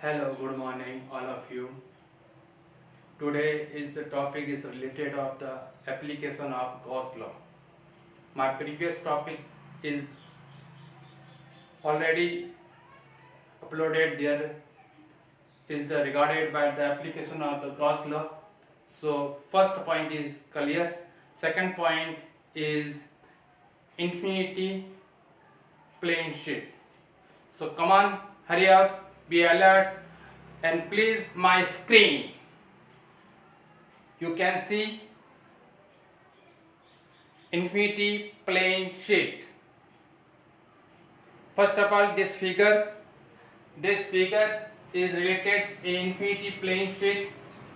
Hello, good morning, all of you. Today is the topic is related of the application of Gauss law. My previous topic is already uploaded. There is the regarded by the application of the Gauss law. So first point is clear. Second point is infinity plane sheet. So come on, hurry up, be alert, and please my screen. You can see infinity plane sheet. First of all, this figure is related in infinity plane sheet.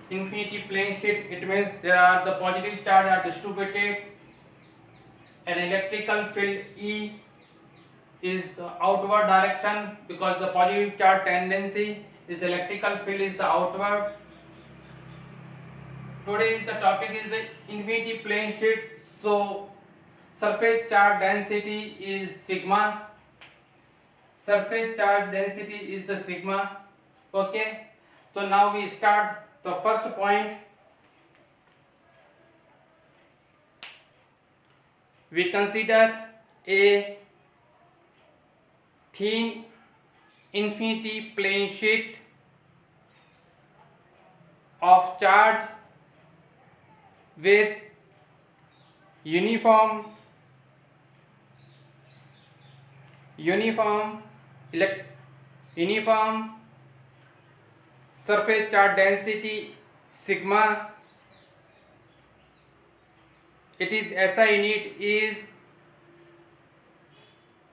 Infinity plane sheet, it means there are the positive charge are distributed. An electrical field E is the outward direction because the positive charge tendency is the electrical field is the outward. Today's the topic is the infinity plane sheet. So surface charge density is sigma. Surface charge density is the sigma. Okay. So now we start the first point. We consider a thin infinity plane sheet of charge with uniform surface charge density sigma. It is SI unit is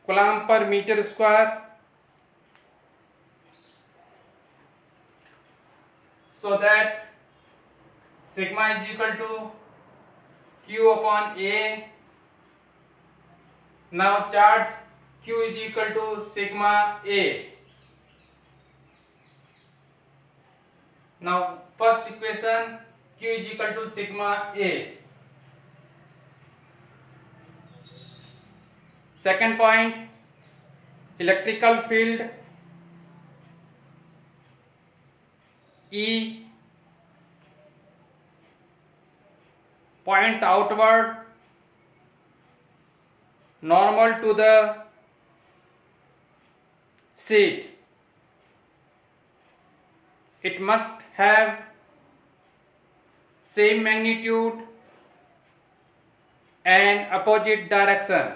coulomb per meter square. So that sigma is equal to Q upon A. Now charge Q is equal to sigma A. Now first equation, Q is equal to sigma A. Second point, electrical field E points outward normal to the sheet. It must have same magnitude and opposite direction.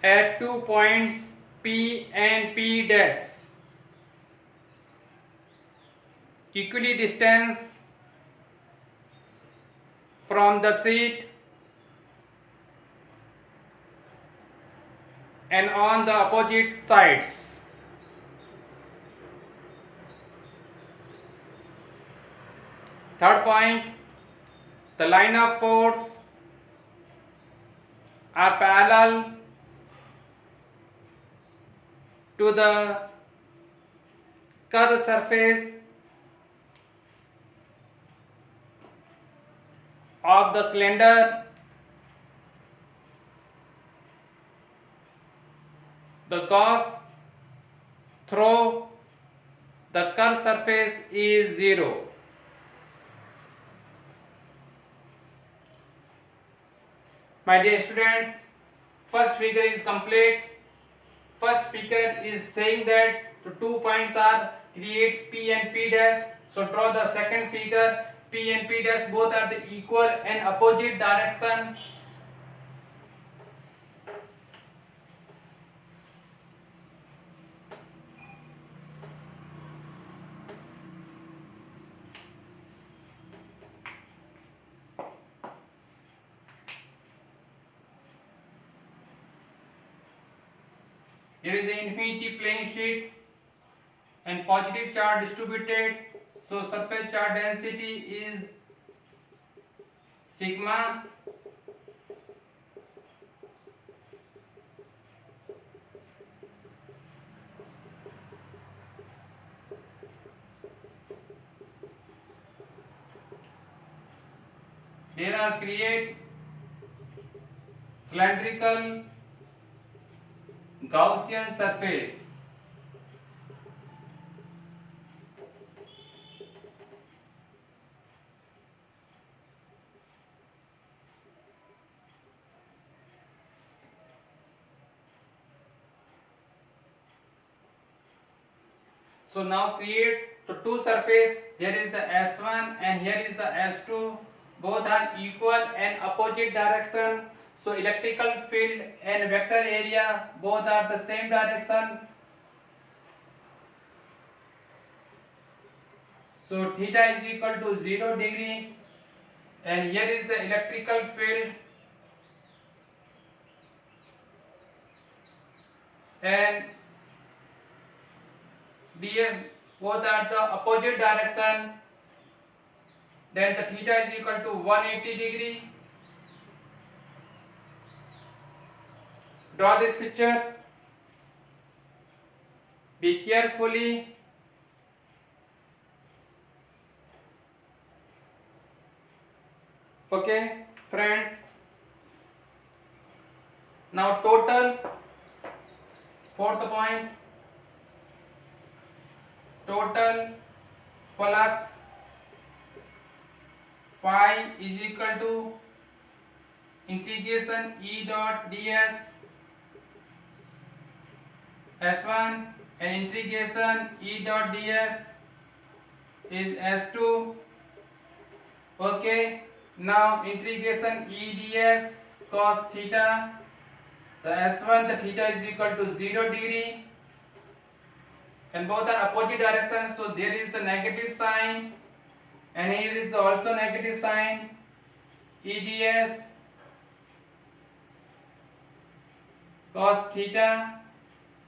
At 2 points P and P dash, equidistance from the sheet and on the opposite sides. Third point, the line of force are parallel to the curved surface of the cylinder. The Gauss through the curved surface is 0. My dear students, first figure is complete. First figure is saying that the 2 points are create P and P dash. So draw the second figure. P and P dash both are the equal and opposite direction. Here is the infinity plane sheet and positive charge distributed. So surface charge density is sigma. There are create cylindrical Gaussian surface. So now create the two surface. Here is the S1 and here is the S2. Both are equal and opposite direction. So electrical field and vector area both are the same direction. So theta is equal to 0 degree, and here is the electrical field and ds both are the opposite direction. Then the theta is equal to 180 degree. Draw this picture. Be carefully. Okay, friends. Now total, fourth point, total flux phi is equal to integration E dot ds S1 and integration E dot ds is S2. Okay, now integration E ds cos theta, the S1, the theta is equal to 0 degree and both are opposite directions, so there is the negative sign and here is the also negative sign. EDS cos theta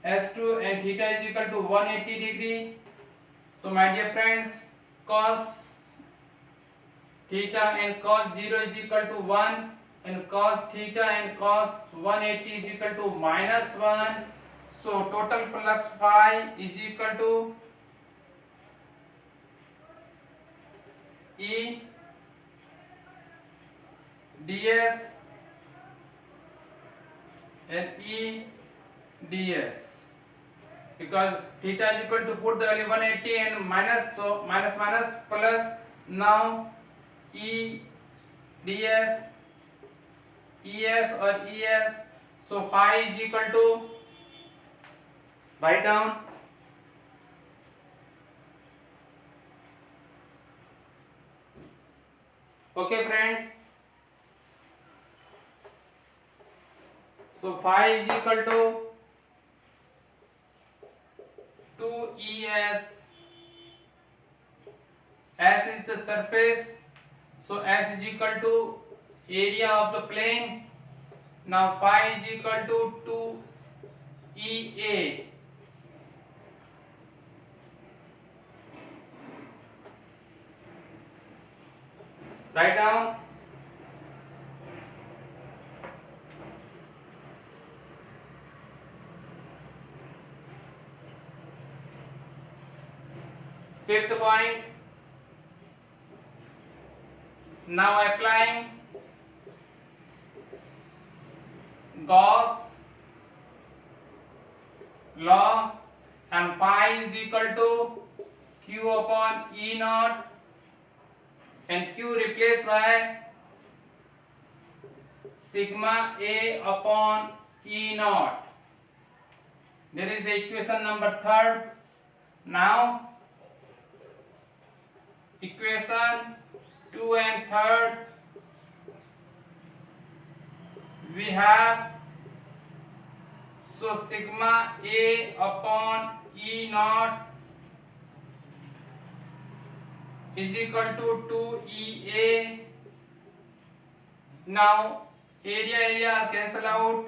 S2 and theta is equal to 180 degree. So my dear friends, cos theta and cos 0 is equal to 1 and cos theta and cos 180 is equal to minus 1. So total flux phi is equal to E ds and E ds, because theta is equal to, put the value 180 and minus, so minus minus plus. Now E ds ES or ES, so phi is equal to, write down, okay friends. So phi is equal to 2ES. S is the surface, so S is equal to area of the plane. Now phi is equal to 2EA. Write down. Fifth point. Now applying Gauss law, and pi is equal to Q upon E naught, and Q replaced by sigma A upon E naught. There is the equation number 3rd. Now equation 2 and 3rd we have, so sigma A upon E naught is equal to 2EA. Now area cancel out,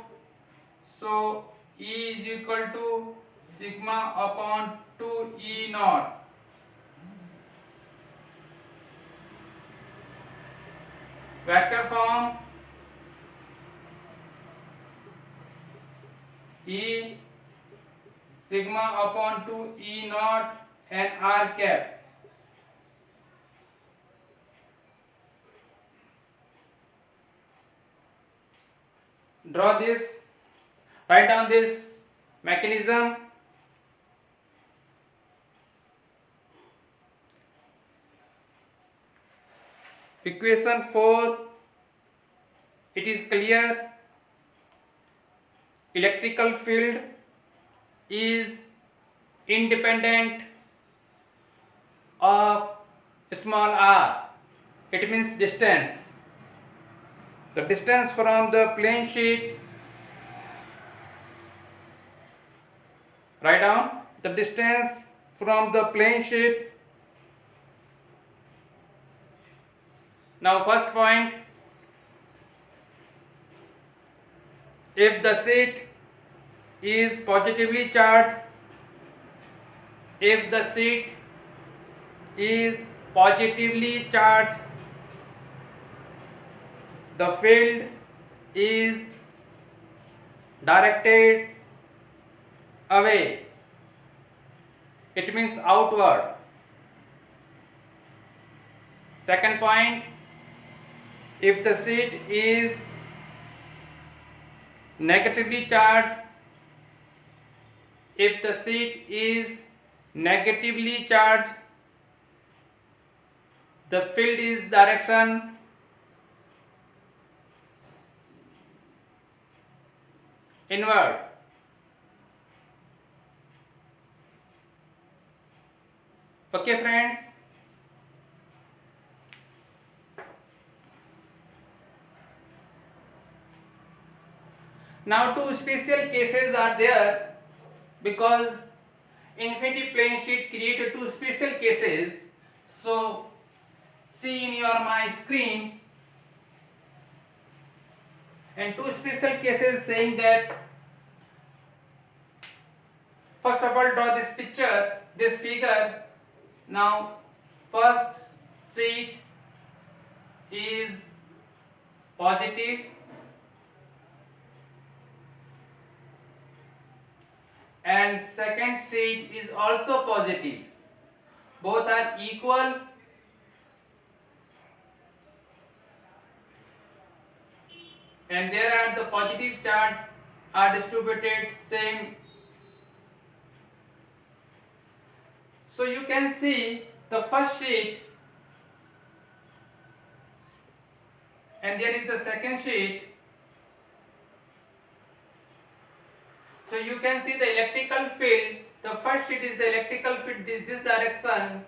so E is equal to sigma upon 2E naught. Vector form, E sigma upon 2E naught and R cap. Draw this, write down this mechanism. Equation 4, it is clear. Electrical field is independent of small r. It means distance. The distance from the plane sheet, write down the distance from the plane sheet. Now first point, if the sheet is positively charged, if the sheet is positively charged, the field is directed away. It means outward. Second point, if the sheet is negatively charged, if the sheet is negatively charged, the field is direction inward. Okay friends, now two special cases are there because infinity plane sheet created two special cases. So see in your my screen, and two special cases saying that, first of all draw this picture, this figure. Now first sheet is positive and second sheet is also positive. Both are equal and there are the positive charge are distributed same. So you can see the first sheet and there is the second sheet. So you can see the electrical field. The first sheet is the electrical field this direction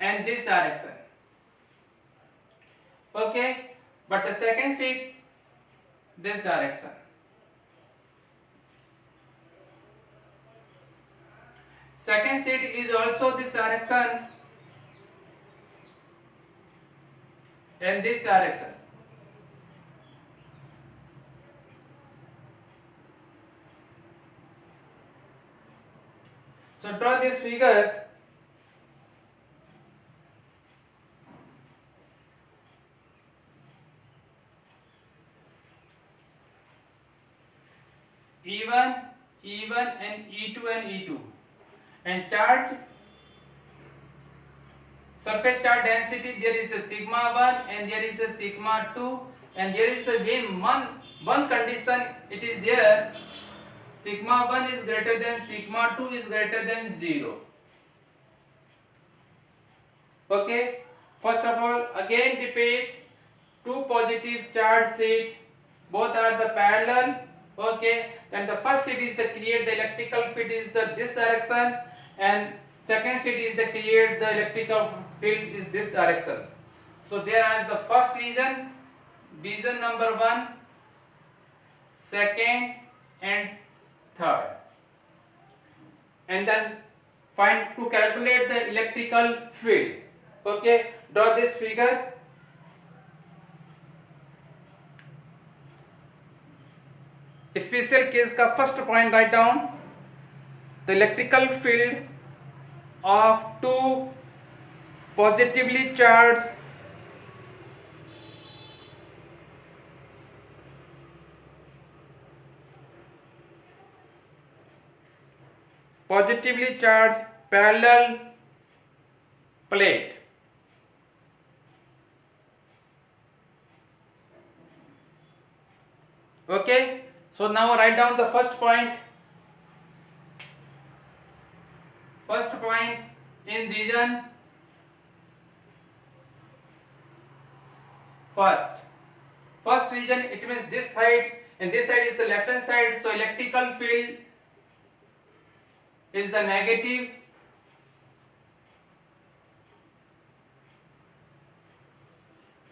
and this direction. Okay, but the second sheet this direction. Second sheet is also this direction and this direction. So draw this figure. E1, E1 and E2 and E2. And charge, surface charge density, there is the sigma 1 and there is the sigma 2 and there is the one condition it is there, sigma 1 is greater than sigma 2 is greater than 0. Okay, first of all again repeat, two positive charge sheet, both are the parallel. Okay, then the first sheet is the create the electrical field is the this direction and second sheet is the create the electrical field is this direction. So there is the first reason number 1, second and third, and then find to calculate the electrical field. Okay, draw this figure. Special case का first point write down, the electrical field of two positively charged parallel plate. Okay, So now write down the first point. First point in region first. First region, it means this side, and this side is the left hand side. So electrical field is the negative.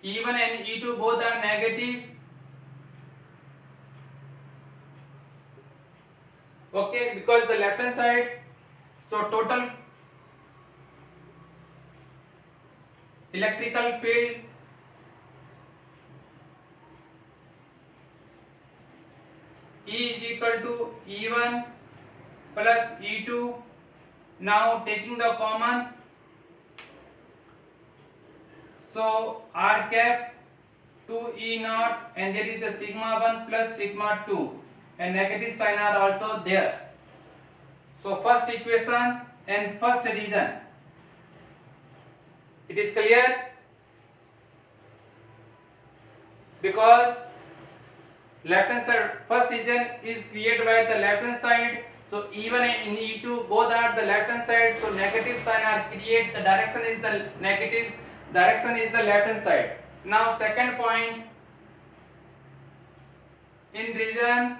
E1 and E2 both are negative. Okay, because the left hand side. So total electrical field E is equal to E1 plus E2. Now taking the common, so R cap 2 E naught, and there is the sigma 1 plus sigma 2, and negative sign are also there. So first equation and first region. It is clear? Because left hand side first region is created by the left hand side. So E1 and E2 both are the left hand side. So negative sign are created. The direction is the negative. Direction is the left hand side. Now second point in region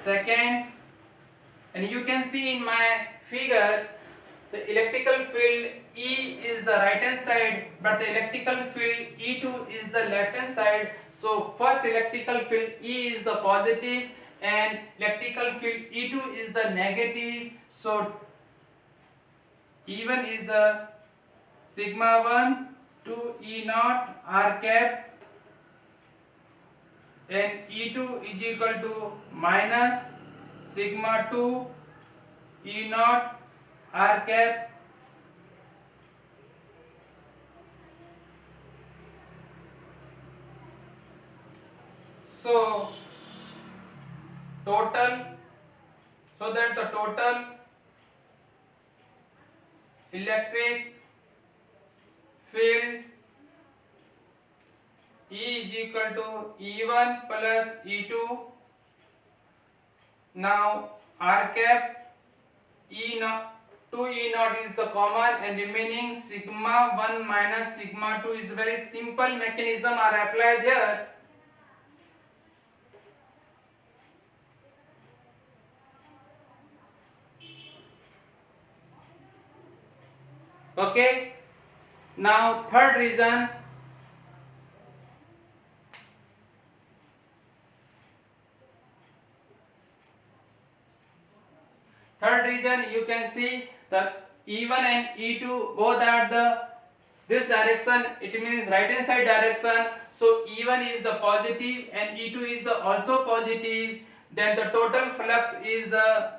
second, and you can see in my figure the electrical field E is the right hand side, but the electrical field E2 is the left hand side. So first electrical field E is the positive and electrical field E2 is the negative. So E1 is the sigma 1 to E naught R cap, and E2 is equal to minus sigma 2 E naught R cap. So total, so that the total electric field E is equal to E1 plus E2. Now R cap E naught 2 E naught is the common, and remaining sigma 1 minus sigma 2 is very simple mechanism are applied here. Okay. Now third reason. Third reason, you can see that E1 and E2 both are the this direction. It means right hand side direction. So E1 is the positive and E2 is the also positive. Then the total flux is the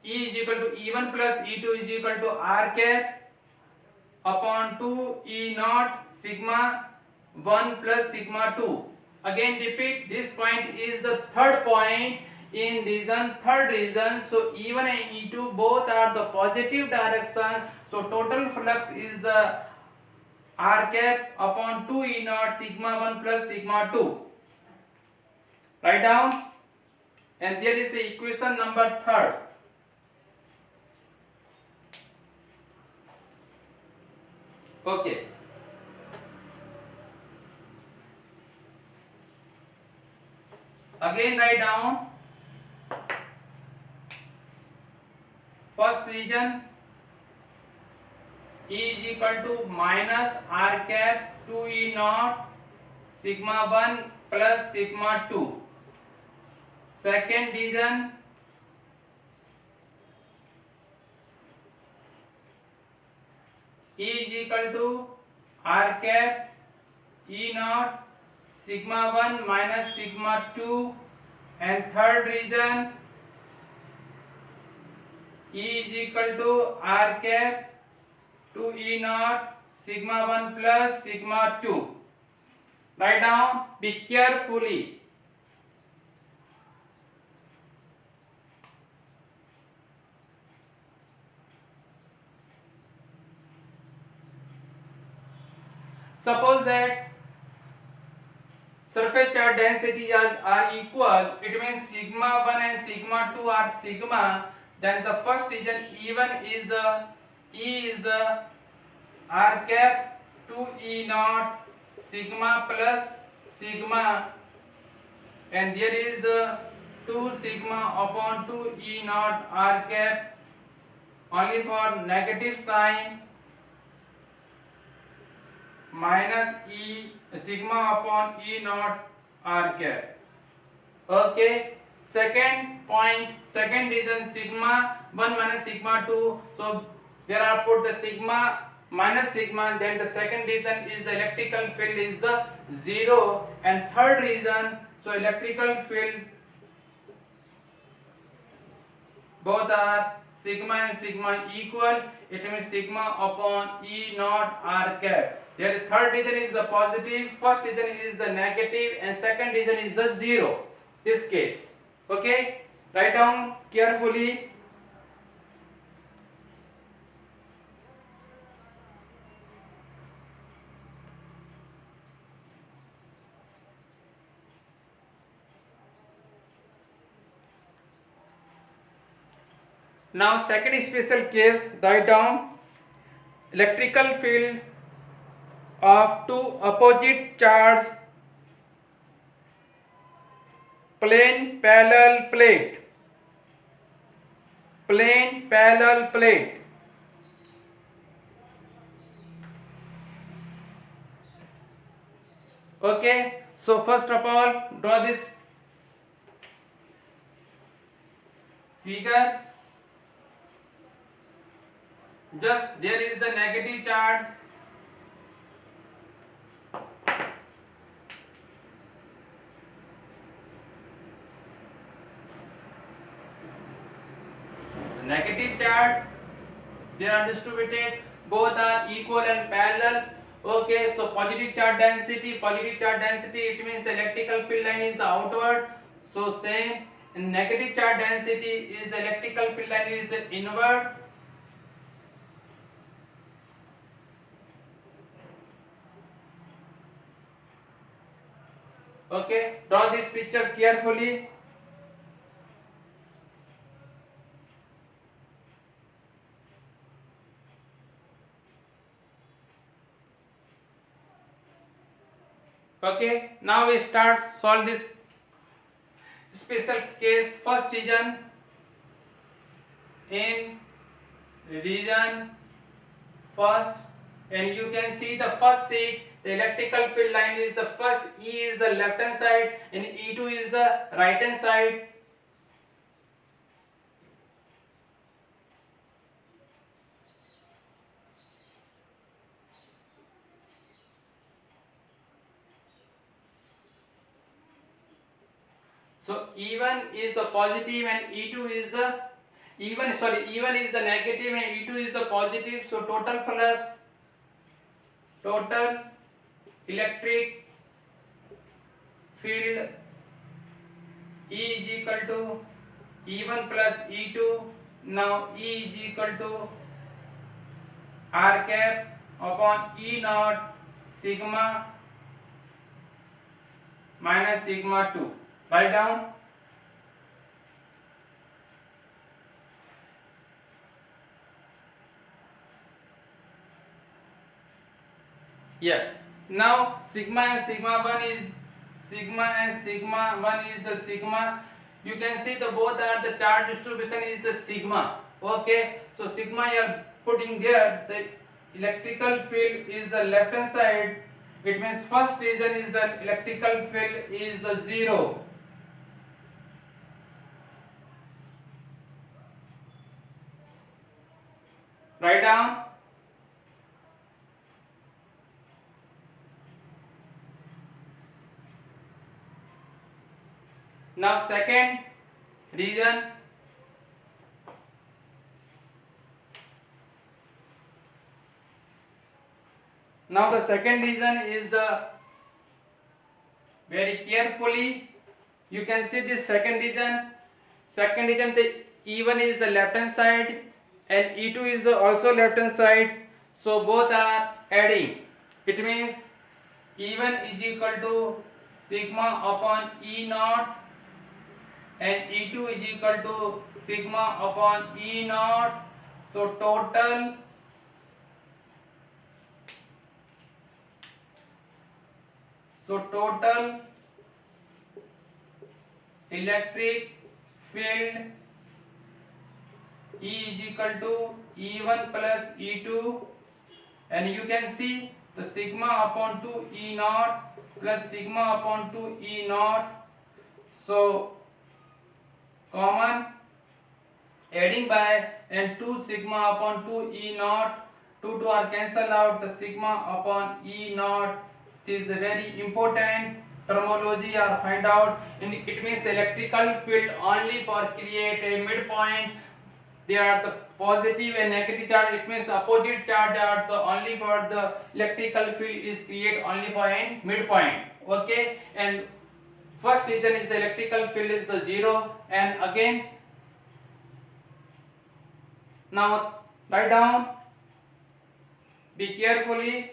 E is equal to E1 plus E2 is equal to R cap upon 2 E naught sigma 1 plus sigma 2. Again repeat, this point is the third point in region, third region. So E1 and E2 both are the positive direction. So total flux is the R cap upon 2 E naught sigma 1 plus sigma 2. Write down, and there is the equation number third. Okay. Again write down first region E is equal to minus R cap 2 E naught sigma 1 plus sigma 2. Second region E is equal to R cap E naught sigma 1 minus sigma 2, and third region E is equal to R cap 2 E naught sigma 1 plus sigma 2. Write down, be carefully. surface charge densities are equal, it means sigma 1 and sigma 2 are sigma, then the first region E1 is the r cap 2 E naught sigma plus sigma, and there is the 2 sigma upon 2 E naught r cap only for negative sign minus E sigma upon E naught r cap. Okay, second point, second region sigma 1 minus sigma 2, so there are put the sigma minus sigma, then the second reason is the electrical field is the 0, and third reason, so electrical field both are sigma and sigma equal, it means sigma upon E naught r cap. Their third reason is the positive, first reason is the negative, and second reason is the 0, this case. Okay, write down carefully. Now second special case, write down electrical field of two opposite charged plane parallel plate. Plane parallel plate. Okay, so first of all draw this figure. Just there is the negative charge, they are distributed, both are equal and parallel. Okay, so positive charge density, it means the electrical field line is the outward, so same. And negative charge density is the electrical field line is the inward. Okay, draw this picture carefully. Okay, now we start solve this special case. First region, in region first, and you can see the first sheet, the electrical field line is the first, E is the left hand side and E2 is the right hand side. So E1 is the positive and E2 is the E1 is the negative and E2 is the positive. So total flux, total electric field E is equal to E1 plus E2. Now E is equal to R cap upon E naught sigma minus sigma 2. Write down. Yes. Now sigma and sigma 1 is the sigma. You can see the both are the charge distribution is the sigma. Okay. So sigma you are putting there. The electrical field is the left hand side. It means first region is the electrical field is the 0. Write down. Now second region, now the second region is the, very carefully you can see this second region the E1 is the left hand side and E2 is the also left hand side, so both are adding, it means E1 is equal to sigma upon E naught and E2 is equal to sigma upon E naught. So total electric field E is equal to E1 plus E2, and you can see the sigma upon 2 E naught plus sigma upon 2 E naught. So common adding by, and 2 sigma upon 2 E naught, 2 are cancelled out, the sigma upon E naught. It is the very important terminology or find out. It means the electrical field only for create a midpoint. There are the positive and negative charge. It means the opposite charge are the only for the electrical field is create only for a midpoint. Okay, and first reason is the electrical field is the zero. And again, now write down, be carefully.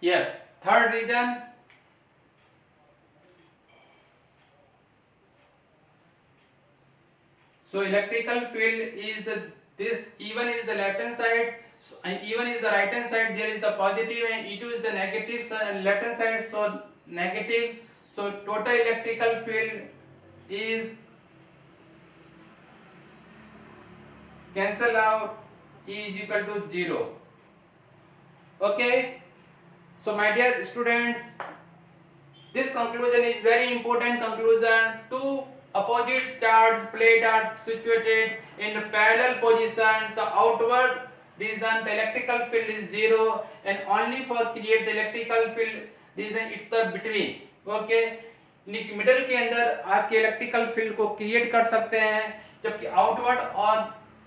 Yes, third reason. So electrical field is this E1 is the left hand side, so E1 is the right hand side. There is the positive and E2 is the negative left hand side. So negative. So total electrical field is cancel out, E is equal to 0. Okay. So my dear students, this conclusion is very important conclusion. Two opposite charged plates are situated in parallel position. The outward region the electrical field is 0, and only for create the electrical field region it's the between. Okay, middle के अंदर आपके electrical field को create कर सकते हैं, जबकि outward और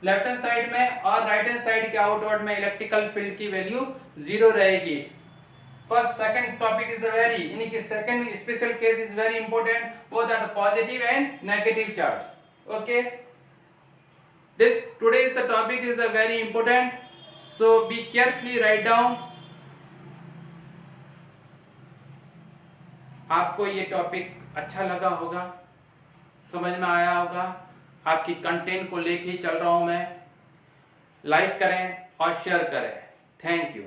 left hand side में और राइट हैंड साइड के आउटवर्ड में इलेक्ट्रिकल फील्ड की वैल्यू 0 रहेगी. First, second topic is the very, in the second special case is very important. Both are positive and negative charge. Okay. This today's the topic is the very important. So be carefully write down. आपको ये topic अच्छा लगा होगा, समझ में आया होगा. आपकी कंटेंट को लेके ही चल रहा हूँ मैं. लाइक करें और शेयर करें. Thank you.